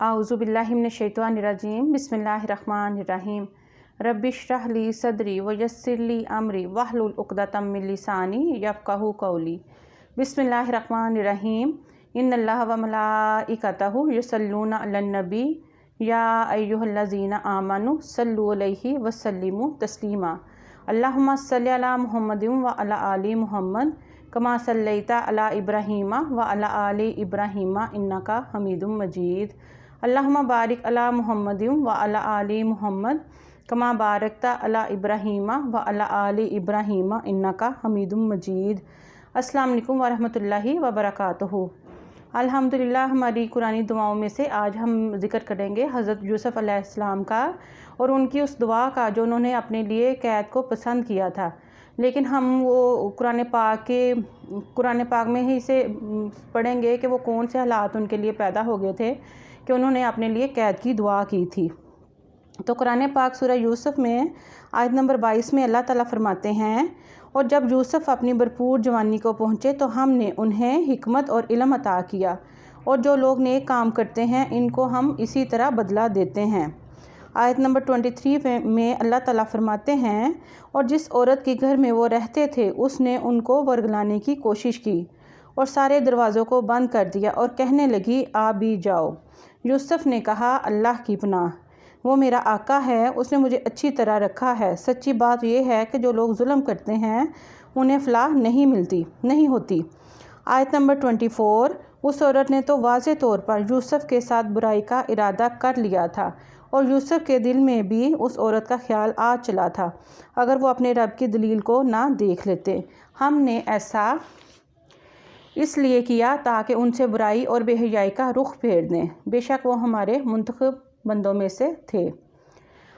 आऊज़ु बिल्लाहि मिनश शैतानिर रजीम बिस्मिल्लाहिर रहमानिर रहीम रब्बिश्रह ली सदरी व यस्सिर ली अमरी वहलुल उक़दतम मिन लिसानी यफ़क़हू क़ौली। बिस्मिल्लाहिर रहमानिर रहीम इन्नल्लाह व मलाइकतहु युसल्लूना अलन नबी या अय्युहल्लज़ीना आमनु सल्लु अलैहि व सल्लिमु तस्लीमा। अल्लाहुम्मा सल्लि अला मुहम्मदिन व अला आलि मुहम्मद कमा सल्लैता अला इब्राहीमा व अला आलि इब्राहीमा इन्नका हमीदुम मजीद। अल्लाहुम्मा बारिक अला मुहम्मदिन व अला आलि मुहम्मद कमा बारकता अला इब्राहीमा व अला आलि इब्राहीमा इन्नका हमीदुम मजीद। अस्सलाम वालेकुम व रहमतुल्लाहि व बरकातुहू। अल्हम्दुलिल्लाह, हमारी कुरानी दुआओं में से आज हम ज़िक्र करेंगे हज़रत यूसुफ़ अलैहिस्सलाम का और उनकी उस दुआ का जो उन्होंने अपने लिए कैद को पसंद किया था। लेकिन हम वो कुरान पाक में ही से पढ़ेंगे कि वो कौन से हालात उनके लिए पैदा हो गए थे कि उन्होंने अपने लिए कैद की दुआ की थी। तो कुरान पाक सूरह यूसुफ़ में आयत नंबर 22 में अल्लाह ताला फरमाते हैं, और जब यूसुफ़ अपनी भरपूर जवानी को पहुँचे तो हमने उन्हें हिकमत और इल्म अता किया, और जो लोग नेक काम करते हैं इनको हम इसी तरह बदला देते हैं। आयत नंबर 23 में अल्लाह ताला फरमाते हैं, और जिस औरत के घर में वो रहते थे उसने उनको वर्गलाने की कोशिश की और सारे दरवाज़ों को बंद कर दिया और कहने लगी, आ भी जाओ। यूसुफ़ ने कहा, अल्लाह की पनाह, वो मेरा आका है, उसने मुझे अच्छी तरह रखा है। सच्ची बात यह है कि जो लोग जुल्म करते हैं उन्हें फ़लाह नहीं होती। आयत नंबर 24, उस औरत ने तो वाज़े तौर पर यूसुफ़ के साथ बुराई का इरादा कर लिया था, और यूसुफ़ के दिल में भी उस औरत का ख्याल आ चला था अगर वो अपने रब की दलील को ना देख लेते। हमने ऐसा इसलिए किया ताकि उनसे बुराई और बेहयाई का रुख फेर दें, बेशक वो हमारे मुंतखब बंदों में से थे।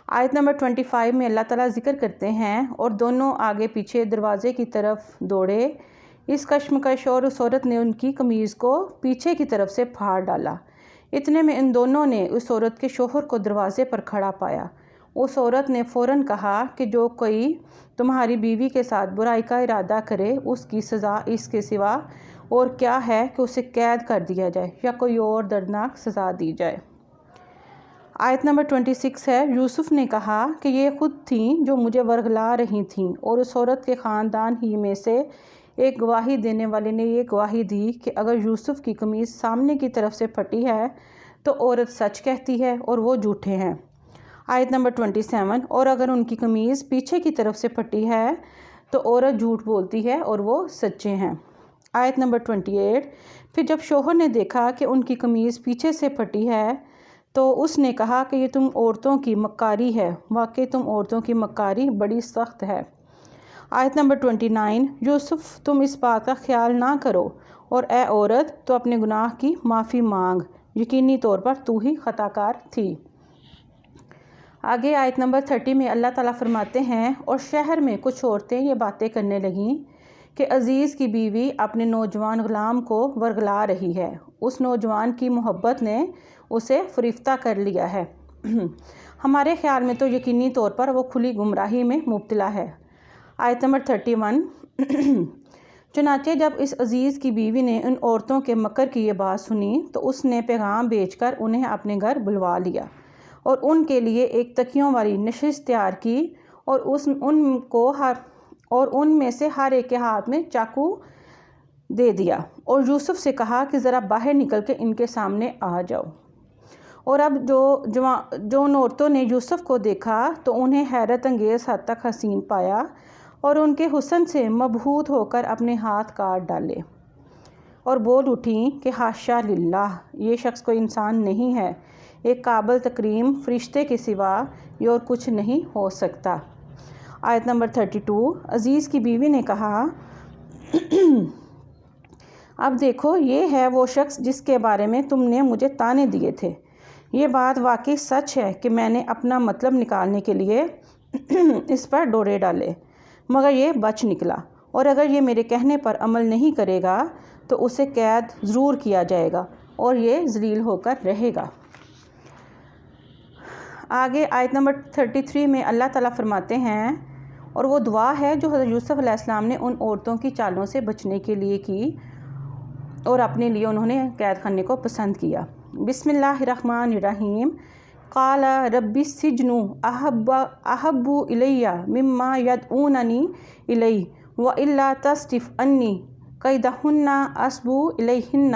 आयत नंबर 25 में अल्लाह ताला ज़िक्र करते हैं, और दोनों आगे पीछे दरवाज़े की तरफ दौड़े। इस कश्मकश और उस औरत ने उनकी कमीज़ को पीछे की तरफ से फाड़ डाला। इतने में इन दोनों ने उस औरत के शोहर को दरवाज़े पर खड़ा पाया। उस औरत ने फ़ौरन कहा कि जो कोई तुम्हारी बीवी के साथ बुराई का इरादा करे उसकी सज़ा इसके सिवा और क्या है कि उसे कैद कर दिया जाए या कोई और दर्दनाक सज़ा दी जाए। आयत नंबर 26 है, यूसुफ़ ने कहा कि ये ख़ुद थीं जो मुझे वर्गला रही थीं, और उस औरत के ख़ानदान ही में से एक गवाही देने वाले ने ये गवाही दी कि अगर यूसुफ़ की कमीज़ सामने की तरफ से फटी है तो औरत सच कहती है और वो झूठे हैं। आयत नंबर 27, और अगर उनकी कमीज़ पीछे की तरफ से फटी है तो औरत झूठ बोलती है और वो सच्चे हैं। आयत नंबर 28, फिर जब शोहर ने देखा कि उनकी कमीज़ पीछे से फटी है तो उसने कहा कि ये तुम औरतों की मक्कारी है, वाकई तुम औरतों की मक्कारी बड़ी सख्त है। आयत नंबर 29, यूसुफ़ तुम इस बात का ख्याल ना करो, और ए औरत तो अपने गुनाह की माफ़ी मांग, यकीनी तौर पर तू ही खताकार थी। आगे आयत नंबर 30 में अल्लाह ताला फरमाते हैं, और शहर में कुछ औरतें ये बातें करने लगीं कि अज़ीज़ की बीवी अपने नौजवान ग़ुलाम को वर्गला रही है, उस नौजवान की मोहब्बत ने उसे फ़रिश्ता कर लिया है। हमारे ख़्याल में तो यकीनी तौर पर वो खुली गुमराही में मुब्तला है। आयत नंबर 31, चुनाचे जब इस अज़ीज़ की बीवी ने उन औरतों के मकर की ये बात सुनी तो उसने पैगाम भेजकर उन्हें अपने घर बुलवा लिया और उनके लिए एक तकियों वाली नशिस्त तैयार की, और उनमें से हर एक के हाथ में चाकू दे दिया, और यूसुफ़ से कहा कि ज़रा बाहर निकल के इनके सामने आ जाओ। और अब जो उन औरतों ने यूसुफ़ को देखा तो उन्हें हैरत अंगेज़ हद तक हसीन पाया, और उनके हुस्न से मबहूत होकर अपने हाथ काट डाले और बोल उठी कि हाशा लिल्लाह, ये शख्स कोई इंसान नहीं है, एक काबिल तकरीम फरिश्ते के सिवा ये और कुछ नहीं हो सकता। आयत नंबर 32, अज़ीज़ की बीवी ने कहा, अब देखो ये है वो शख्स जिसके बारे में तुमने मुझे ताने दिए थे। ये बात वाकई सच है कि मैंने अपना मतलब निकालने के लिए इस पर डोरे डाले, मगर ये बच निकला, और अगर ये मेरे कहने पर अमल नहीं करेगा तो उसे कैद ज़रूर किया जाएगा और ये ज़लील होकर रहेगा। आगे आयत नंबर 33 में अल्लाह ताला फरमाते हैं, और वो दुआ है जो हज़रत यूसुफ़ अलैहिस्सलाम ने उन औरतों की चालों से बचने के लिए की, اور اپنے لیے انہوں نے قید خانے کو پسند کیا۔ بسمillahirrahmanirrahیم۔ قال رب السجن احب الی مما یدعوننی الیہ والا تصرف عنی کیدہن اصب الیہن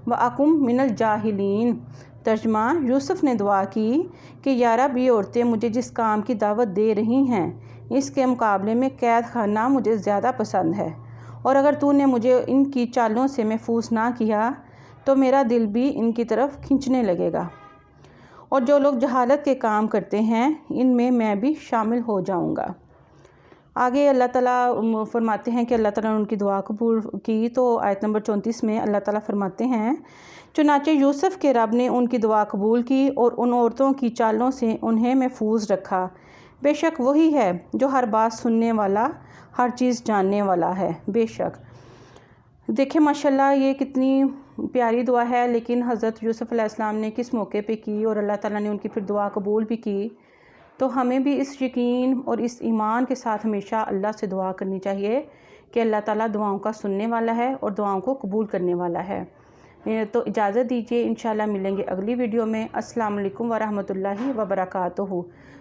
واکن من الجاہلین۔ ترجمہ: یوسف نے دعا کی کہ یا رب، یہ عورتیں مجھے جس کام کی دعوت دے رہی ہیں اس کے مقابلے میں قید خانہ مجھے زیادہ پسند ہے، اور اگر تو نے مجھے ان کی چالوں سے محفوظ نہ کیا تو میرا دل بھی ان کی طرف کھنچنے لگے گا، اور جو لوگ جہالت کے کام کرتے ہیں ان میں بھی شامل ہو جاؤں گا۔ آگے اللہ تعالیٰ فرماتے ہیں کہ اللہ تعالیٰ نے ان کی دعا قبول کی، تو آیت نمبر 34 میں اللہ تعالیٰ فرماتے ہیں، چنانچہ یوسف کے رب نے ان کی دعا قبول کی اور ان عورتوں کی چالوں سے انہیں محفوظ رکھا۔ بے شک وہی ہے جو ہر بات سننے والا، ہر چیز جاننے والا ہے۔ بے شک دیکھیں ماشاءاللہ یہ کتنی پیاری دعا ہے، لیکن حضرت یوسف علیہ السلام نے کس موقع پہ کی اور اللہ تعالیٰ نے ان کی پھر دعا قبول بھی کی۔ تو ہمیں بھی اس یقین اور اس ایمان کے ساتھ ہمیشہ اللہ سے دعا کرنی چاہیے کہ اللہ تعالیٰ دعاؤں کا سننے والا ہے اور دعاؤں کو قبول کرنے والا ہے۔ تو اجازت دیجیے، انشاءاللہ ملیں گے اگلی ویڈیو میں۔ السلام علیکم ورحمۃ اللہ وبرکاتہ۔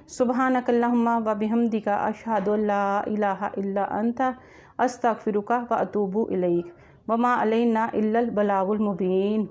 سبحانک اللہم و بحمدک، اشہد ان لا الہ الا انت، استغفرک و اتوب الیک، وما علینا الا البلاغ المبین۔